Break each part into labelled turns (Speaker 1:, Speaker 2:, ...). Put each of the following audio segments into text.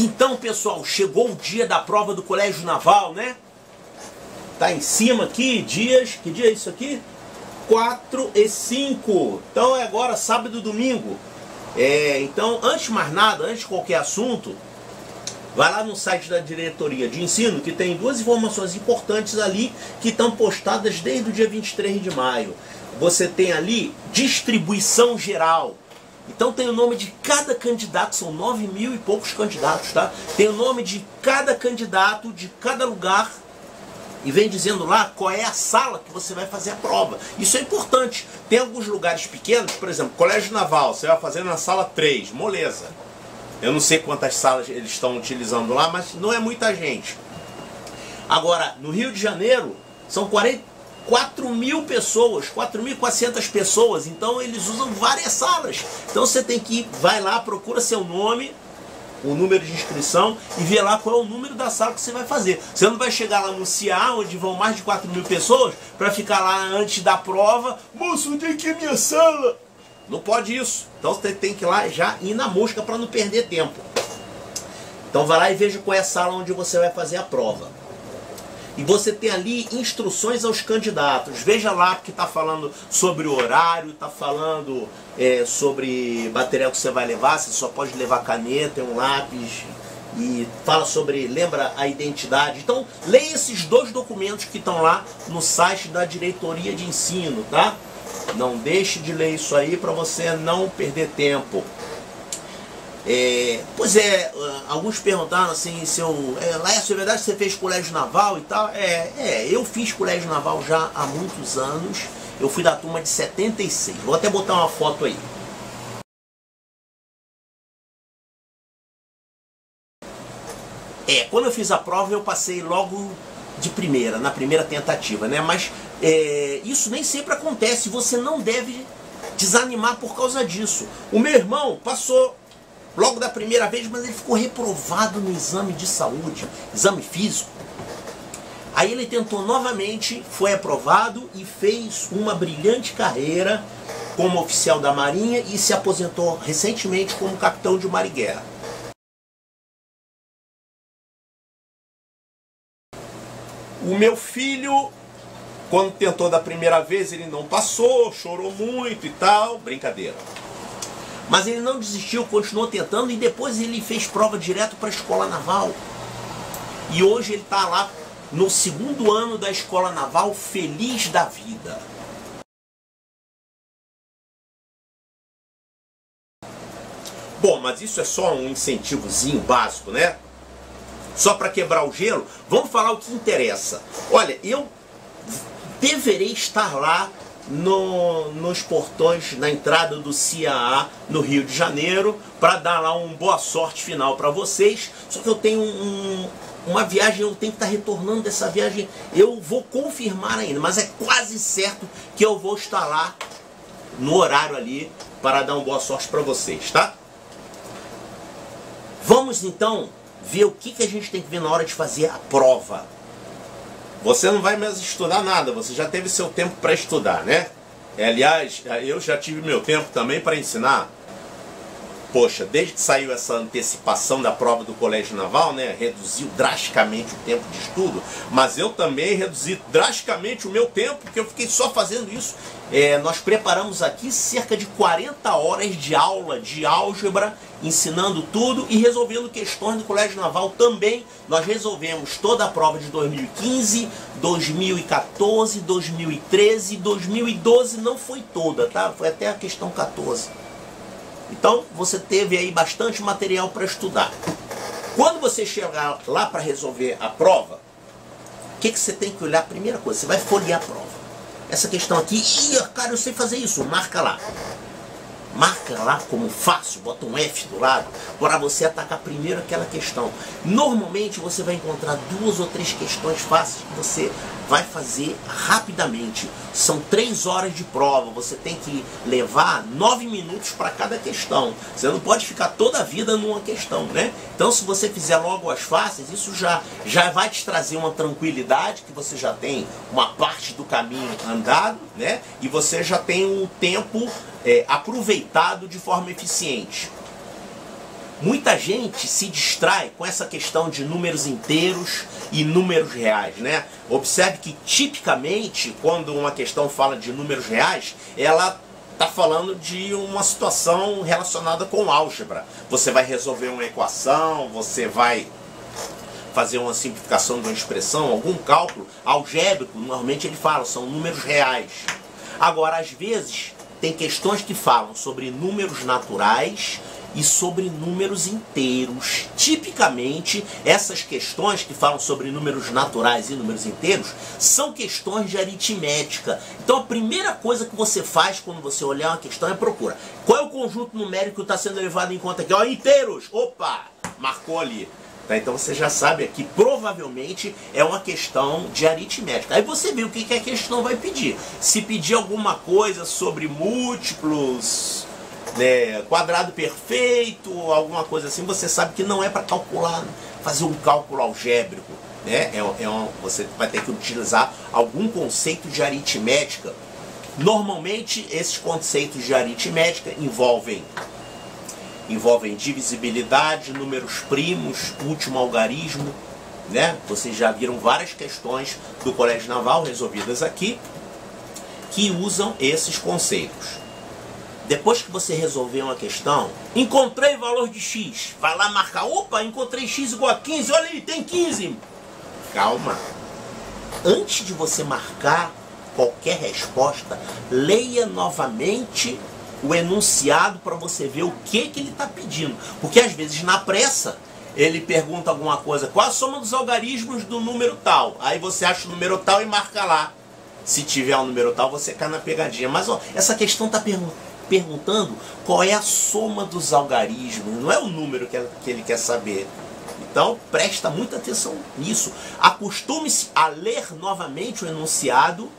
Speaker 1: Então, pessoal, chegou o dia da prova do Colégio Naval, né? Tá em cima aqui, dias, que dia é isso aqui? 4 e 5. Então é agora sábado e domingo. Então, antes de mais nada, antes de qualquer assunto, vai lá no site da diretoria de ensino, que tem duas informações importantes ali, que estão postadas desde o dia 23 de maio. Você tem ali distribuição geral. Então tem o nome de cada candidato, são 9.000 e poucos candidatos, tá? Tem o nome de cada candidato, de cada lugar, e vem dizendo lá qual é a sala que você vai fazer a prova. Isso é importante. Tem alguns lugares pequenos, por exemplo, Colégio Naval, você vai fazer na sala 3, moleza. Eu não sei quantas salas eles estão utilizando lá, mas não é muita gente. Agora, no Rio de Janeiro, são 4.000 pessoas, 4.400 pessoas, então eles usam várias salas. Então você tem que ir, vai lá, procura seu nome, o número de inscrição e vê lá qual é o número da sala que você vai fazer. Você não vai chegar lá no CA, onde vão mais de 4.000 pessoas, para ficar lá antes da prova. Moço, onde é que é minha sala? Não pode isso. Então você tem que ir lá já ir na mosca para não perder tempo. Então vai lá e veja qual é a sala onde você vai fazer a prova. E você tem ali instruções aos candidatos. Veja lá, porque está falando sobre o horário, está falando sobre material que você vai levar. Você só pode levar caneta, um lápis. E fala sobre, lembra a identidade. Então, leia esses dois documentos que estão lá no site da diretoria de ensino, tá? Não deixe de ler isso aí para você não perder tempo. Alguns perguntaram assim, Laércio, é verdade que você fez colégio naval e tal? Eu fiz colégio naval já há muitos anos. Eu fui da turma de 76. Vou até botar uma foto aí. Quando eu fiz a prova eu passei logo de primeira, na primeira tentativa, né? Mas isso nem sempre acontece, você não deve desanimar por causa disso. O meu irmão passou logo da primeira vez, mas ele ficou reprovado no exame de saúde, exame físico. Aí ele tentou novamente, foi aprovado e fez uma brilhante carreira como oficial da Marinha e se aposentou recentemente como capitão de mar e guerra. O meu filho, quando tentou da primeira vez, ele não passou, chorou muito e tal, brincadeira. Mas ele não desistiu, continuou tentando e depois ele fez prova direto para a Escola Naval. E hoje ele está lá no 2º ano da Escola Naval, feliz da vida. Bom, mas isso é só um incentivozinho básico, né? Só para quebrar o gelo. Vamos falar o que interessa. Olha, eu deverei estar lá nos portões, na entrada do CAA no Rio de Janeiro, para dar lá uma boa sorte final para vocês. Só que eu tenho uma viagem, eu tenho que estar retornando dessa viagem. Eu vou confirmar ainda, mas é quase certo que eu vou estar lá no horário ali para dar uma boa sorte para vocês, tá? Vamos então ver o que a gente tem que ver na hora de fazer a prova. Você não vai mais estudar nada, você já teve seu tempo para estudar, né? Aliás, eu já tive meu tempo também para ensinar. Poxa, desde que saiu essa antecipação da prova do Colégio Naval, né, reduziu drasticamente o tempo de estudo, mas eu também reduzi drasticamente o meu tempo, porque eu fiquei só fazendo isso. Nós preparamos aqui cerca de 40 horas de aula de álgebra, ensinando tudo e resolvendo questões do Colégio Naval também. Nós resolvemos toda a prova de 2015, 2014, 2013, 2012 não foi toda, tá? Foi até a questão 14. Então você teve aí bastante material para estudar. Quando você chegar lá para resolver a prova, o que você tem que olhar? Primeira coisa, você vai folhear a prova. Essa questão aqui, cara, eu sei fazer isso, marca lá. Marca lá como fácil, bota um F do lado, para você atacar primeiro aquela questão. Normalmente você vai encontrar 2 ou 3 questões fáceis que você vai fazer rapidamente. São 3 horas de prova, você tem que levar 9 minutos para cada questão. Você não pode ficar toda a vida numa questão, né? Então se você fizer logo as fáceis, isso já vai te trazer uma tranquilidade, que você já tem uma parte do caminho andado, né? E você já tem um tempo aproveitado de forma eficiente. Muita gente se distrai com essa questão de números inteiros e números reais, né? Observe que tipicamente, quando uma questão fala de números reais, ela está falando de uma situação relacionada com álgebra. Você vai resolver uma equação, você vai fazer uma simplificação de uma expressão, algum cálculo algébrico, normalmente ele fala, são números reais. Agora, às vezes, tem questões que falam sobre números naturais e sobre números inteiros. Tipicamente, essas questões que falam sobre números naturais e números inteiros são questões de aritmética. Então a primeira coisa que você faz quando você olhar uma questão é procurar qual é o conjunto numérico que está sendo levado em conta aqui. Ó, inteiros! Opa! Marcou ali. Tá? Então você já sabe aqui, provavelmente é uma questão de aritmética. Aí você vê o que a questão vai pedir. Se pedir alguma coisa sobre múltiplos, né, quadrado perfeito, alguma coisa assim, você sabe que não é para calcular, fazer um cálculo algébrico, né? Você vai ter que utilizar algum conceito de aritmética. Normalmente esses conceitos de aritmética envolvem divisibilidade, números primos, último algarismo, né? Vocês já viram várias questões do Colégio Naval resolvidas aqui que usam esses conceitos. Depois que você resolver uma questão, encontrei valor de x, vai lá marcar, opa, encontrei x igual a 15, olha aí, tem 15. Calma. Antes de você marcar qualquer resposta, leia novamente o enunciado para você ver o que ele está pedindo. Porque às vezes na pressa, ele pergunta alguma coisa, qual a soma dos algarismos do número tal? Aí você acha o número tal e marca lá. Se tiver um número tal, você cai na pegadinha. Mas ó, essa questão está perguntando qual é a soma dos algarismos, não é o número que ele quer saber. Então presta muita atenção nisso. Acostume-se a ler novamente o enunciado,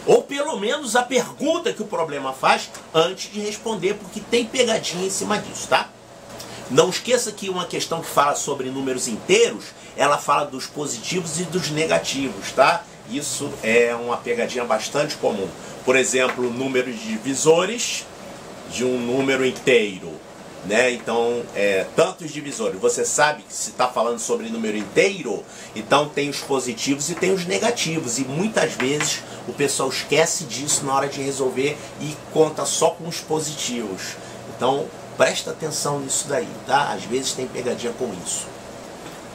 Speaker 1: ou pelo menos a pergunta que o problema faz, antes de responder, porque tem pegadinha em cima disso, tá? Não esqueça que uma questão que fala sobre números inteiros, ela fala dos positivos e dos negativos, tá? Isso é uma pegadinha bastante comum. Por exemplo, números divisores de um número inteiro, né? Então, tantos divisores. Você sabe que se está falando sobre número inteiro, então tem os positivos e tem os negativos. E muitas vezes o pessoal esquece disso na hora de resolver e conta só com os positivos. Então, presta atenção nisso daí, tá? Às vezes tem pegadinha com isso.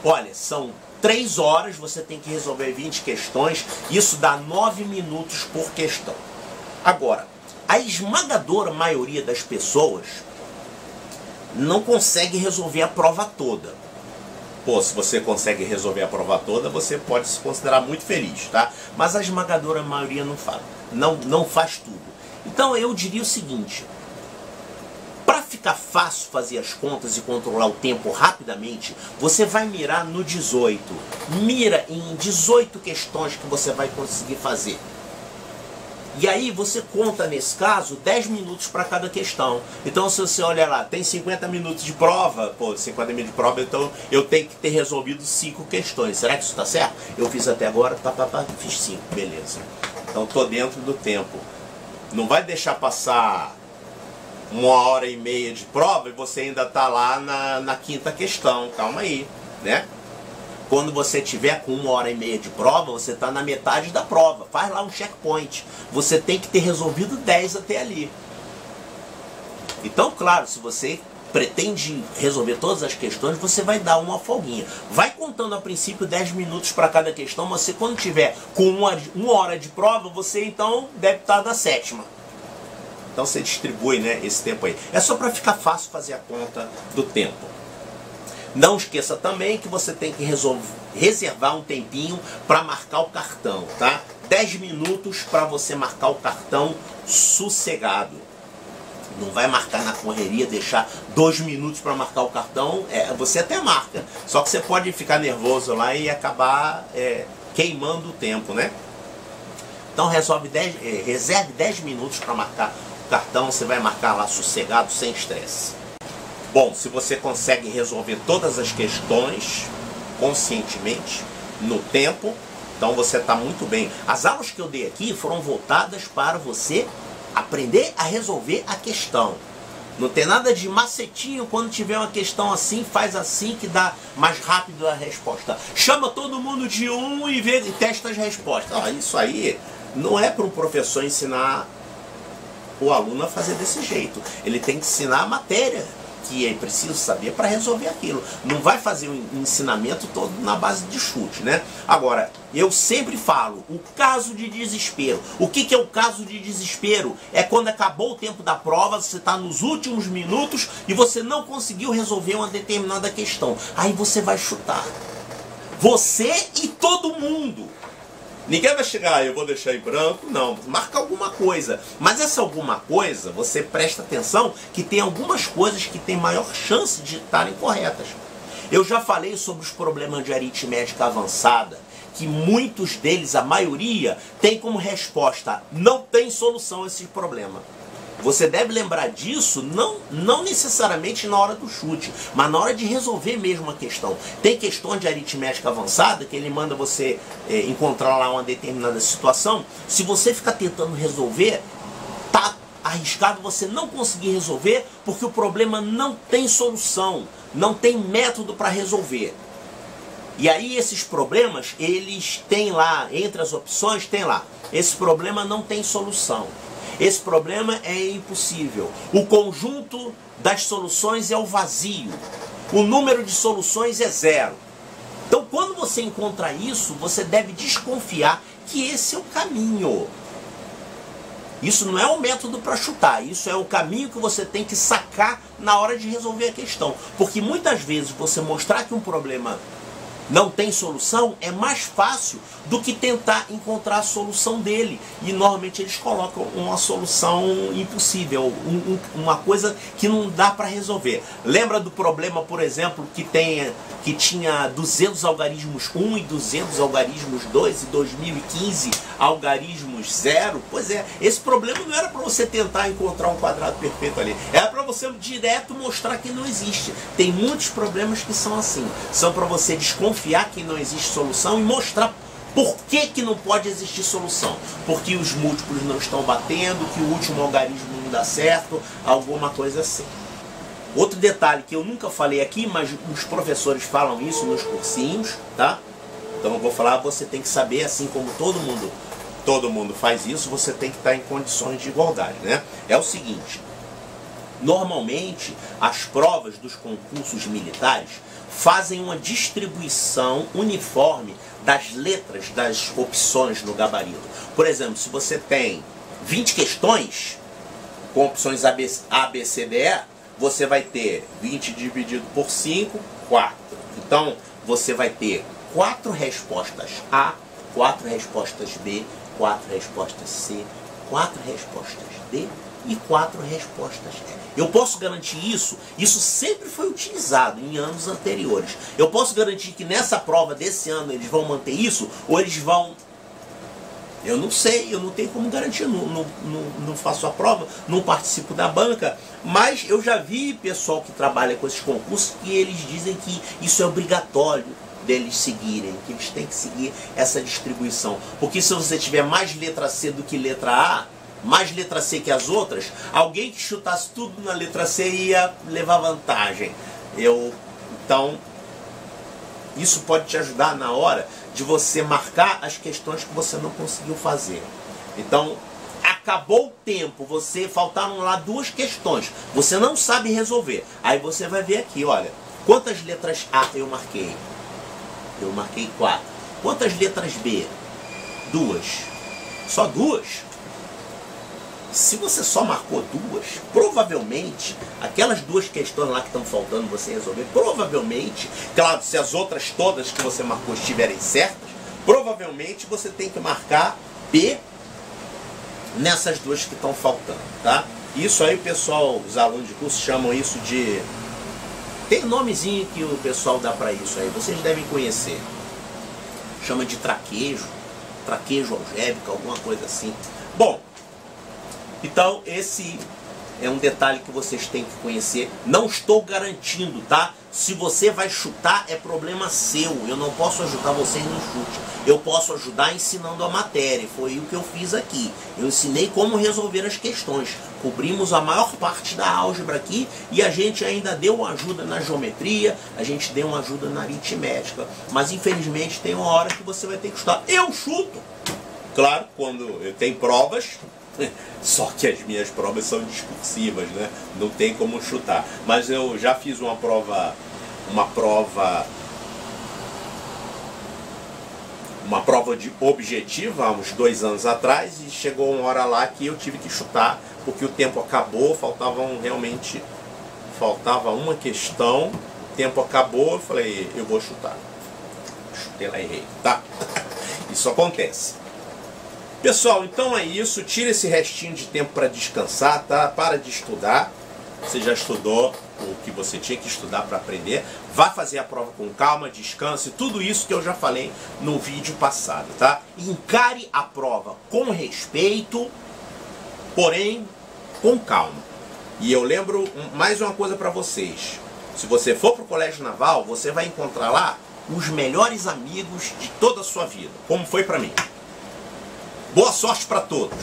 Speaker 1: Olha, são 3 horas, você tem que resolver 20 questões. Isso dá 9 minutos por questão. Agora, a esmagadora maioria das pessoas não consegue resolver a prova toda. Pô, se você consegue resolver a prova toda, você pode se considerar muito feliz, tá? Mas a esmagadora maioria não faz tudo. Então eu diria o seguinte: para ficar fácil fazer as contas e controlar o tempo rapidamente, você vai mirar no 18. Mira em 18 questões que você vai conseguir fazer. E aí você conta, nesse caso, 10 minutos para cada questão. Então se você olhar lá, tem 50 minutos de prova, pô, 50 minutos de prova, então eu tenho que ter resolvido 5 questões. Será que isso está certo? Eu fiz até agora, fiz 5, beleza. Então estou dentro do tempo. Não vai deixar passar 1h30 de prova e você ainda está lá na 5ª questão. Calma aí, né? Quando você tiver com 1h30 de prova, você está na metade da prova. Faz lá um checkpoint. Você tem que ter resolvido 10 até ali. Então, claro, se você pretende resolver todas as questões, você vai dar uma folguinha. Vai contando a princípio 10 minutos para cada questão. Você, quando tiver com 1 hora de prova, você então deve estar na 7ª. Então você distribui, né, esse tempo aí. É só para ficar fácil fazer a conta do tempo. Não esqueça também que você tem que reservar um tempinho para marcar o cartão, tá? 10 minutos para você marcar o cartão sossegado. Não vai marcar na correria, deixar 2 minutos para marcar o cartão, você até marca. Só que você pode ficar nervoso lá e acabar queimando o tempo, né? Então reserve 10 minutos para marcar o cartão, você vai marcar lá sossegado, sem estresse. Bom, se você consegue resolver todas as questões conscientemente, no tempo, então você está muito bem. As aulas que eu dei aqui foram voltadas para você aprender a resolver a questão. Não tem nada de macetinho, quando tiver uma questão assim, faz assim que dá mais rápido a resposta. Chama todo mundo de um e vê, e testa as respostas. Isso aí não é para um professor ensinar o aluno a fazer desse jeito. Ele tem que ensinar a matéria que é preciso saber para resolver aquilo. Não vai fazer um ensinamento todo na base de chute, né? Agora, eu sempre falo, o caso de desespero. O que é o caso de desespero? É quando acabou o tempo da prova, você está nos últimos minutos e você não conseguiu resolver uma determinada questão. Aí você vai chutar. Você e todo mundo. Ninguém vai chegar, eu vou deixar em branco, não, marca alguma coisa. Mas essa alguma coisa, você presta atenção que tem algumas coisas que tem maior chance de estarem corretas. Eu já falei sobre os problemas de aritmética avançada, que muitos deles, a maioria, tem como resposta, não tem solução a esse problema. Você deve lembrar disso, não necessariamente na hora do chute, mas na hora de resolver mesmo a questão. Tem questões de aritmética avançada que ele manda você encontrar lá uma determinada situação. Se você ficar tentando resolver, tá arriscado você não conseguir resolver, porque o problema não tem solução, não tem método para resolver. E aí esses problemas, eles têm lá, entre as opções, tem lá, esse problema não tem solução. Esse problema é impossível. O conjunto das soluções é o vazio. O número de soluções é 0. Então, quando você encontra isso, você deve desconfiar que esse é o caminho. Isso não é um método para chutar. Isso é o caminho que você tem que sacar na hora de resolver a questão. Porque muitas vezes você mostrar que um problema não tem solução, é mais fácil do que tentar encontrar a solução dele. E normalmente eles colocam uma solução impossível, uma coisa que não dá para resolver. Lembra do problema, por exemplo, que tinha 200 algarismos 1 e 200 algarismos 2 e 2015 algarismos 0? Pois é, esse problema não era para você tentar encontrar um quadrado perfeito ali, era para você direto mostrar que não existe. Tem muitos problemas que são assim, são para você desconfiar que não existe solução e mostrar por que não pode existir solução. Porque os múltiplos não estão batendo, que o último algarismo não dá certo, alguma coisa assim. Outro detalhe que eu nunca falei aqui, mas os professores falam isso nos cursinhos, tá? Então eu vou falar, você tem que saber, assim como todo mundo faz isso, você tem que estar em condições de igualdade, né? É o seguinte, normalmente as provas dos concursos militares fazem uma distribuição uniforme das letras das opções no gabarito. Por exemplo, se você tem 20 questões com opções A, B, C, D, E, você vai ter 20 dividido por 5, 4. Então, você vai ter 4 respostas A, 4 respostas B, 4 respostas C, 4 respostas D e 4 respostas E. Eu posso garantir isso? Isso sempre foi utilizado em anos anteriores. Eu posso garantir que nessa prova desse ano eles vão manter isso? Ou eles vão... Eu não sei, eu não tenho como garantir, não faço a prova, não participo da banca, mas eu já vi pessoal que trabalha com esses concursos que eles dizem que isso é obrigatório deles seguirem, que eles têm que seguir essa distribuição. Porque se você tiver mais letra C do que letra A, mais letra C que as outras, alguém que chutasse tudo na letra C ia levar vantagem. Então, isso pode te ajudar na hora de você marcar as questões que você não conseguiu fazer. Então, acabou o tempo, faltaram lá 2 questões, você não sabe resolver. Aí você vai ver aqui, olha, quantas letras A eu marquei? Eu marquei 4. Quantas letras B? 2. Só 2? Se você só marcou 2, provavelmente, aquelas 2 questões lá que estão faltando você resolver, provavelmente, claro, se as outras todas que você marcou estiverem certas, provavelmente você tem que marcar B nessas 2 que estão faltando, tá? Isso aí o pessoal, os alunos de curso chamam isso de... Tem um nomezinho que o pessoal dá para isso aí, vocês devem conhecer. Chama de traquejo algébrico, alguma coisa assim. Bom, então, esse é um detalhe que vocês têm que conhecer. Não estou garantindo, tá? Se você vai chutar, é problema seu. Eu não posso ajudar vocês no chute. Eu posso ajudar ensinando a matéria. Foi o que eu fiz aqui. Eu ensinei como resolver as questões. Cobrimos a maior parte da álgebra aqui e a gente ainda deu uma ajuda na geometria, a gente deu uma ajuda na aritmética. Mas infelizmente tem uma hora que você vai ter que chutar. Eu chuto! Claro, quando eu tenho provas, só que as minhas provas são discursivas, né? Não tem como chutar. Mas eu já fiz uma prova de objetiva há uns 2 anos atrás e chegou uma hora lá que eu tive que chutar porque o tempo acabou, faltava uma questão, o tempo acabou, eu falei, eu vou chutar. Chutei lá e errei, tá? Isso acontece. Pessoal, então é isso. Tira esse restinho de tempo para descansar, tá? Para de estudar. Você já estudou o que você tinha que estudar para aprender. Vá fazer a prova com calma, descanse. Tudo isso que eu já falei no vídeo passado, tá? Encare a prova com respeito, porém com calma. E eu lembro mais uma coisa para vocês. Se você for para o Colégio Naval, você vai encontrar lá os melhores amigos de toda a sua vida, como foi para mim. Boa sorte para todos!